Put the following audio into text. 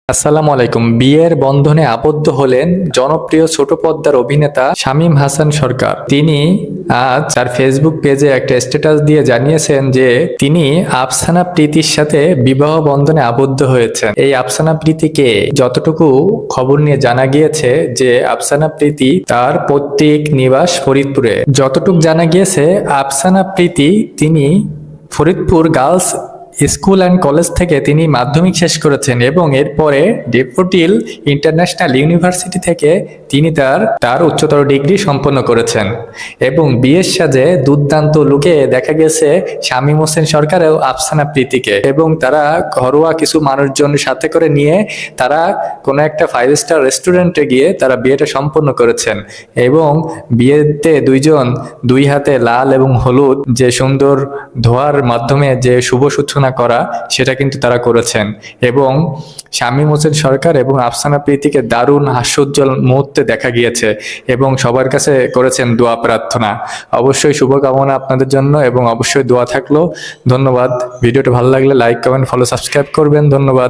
আসসালামু আলাইকুম। বিয়ের বন্ধনে আবদ্ধ হলেন জনপ্রিয় ছোট পর্দার অভিনেতা শামীম হাসান সরকার। তিনি আজ তার ফেসবুক পেজে একটা স্ট্যাটাস দিয়ে জানিয়েছেন যে তিনি আফসানা প্রীতির সাথে বিবাহ বন্ধনে আবদ্ধ হয়েছেন। এই আফসানা প্রীতিকে যতটুকু খবর নিয়ে জানা গিয়েছে যে আফসানা প্রীতি তার পৈতৃক নিবাস ফরিদপুরে। যতটুকু জানা গিয়েছে আফসানা প্রীতি তিনি Faridpur girls school and college থেকে তিনি মাধ্যমিক শেষ করেছেন এবং এরপরে ডেফোডিল ইন্টারন্যাশনাল ইউনিভার্সিটি থেকে তিনি তার উচ্চতর ডিগ্রি সম্পন্ন করেছেন। এবং বিয়ের সাজে দুর্দান্ত লুকে দেখা গেছে শামীম হোসেন সরকার ও আফসানা প্রীতিকে, এবং তারা ঘরোয়া কিছু মানুষজন সাথে করে নিয়ে তারা কোনো একটা 5 স্টার রেস্টুরেন্টে গিয়ে তারা বিয়েটা সম্পন্ন করেছেন। এবং বিয়েতে দুইজন দুই হাতে লাল এবং হলুদ যে সুন্দর ধোয়ার মাধ্যমে যে শুভ সূচনা করা, সেটা কিন্তু তারা করেছেন। এবং শামীম হোসেন সরকার এবং আফসানা প্রীতিকে দারুণ হাস্যোজ্জ্বল মুহূর্তে দেখা গিয়েছে এবং সবার কাছে করেছেন দোয়া প্রার্থনা। অবশ্যই শুভকামনা আপনাদের জন্য এবং অবশ্যই দোয়া থাকলো। ধন্যবাদ। ভিডিওটা ভালো লাগলে লাইক, কমেন্ট, ফলো, সাবস্ক্রাইব করবেন। ধন্যবাদ।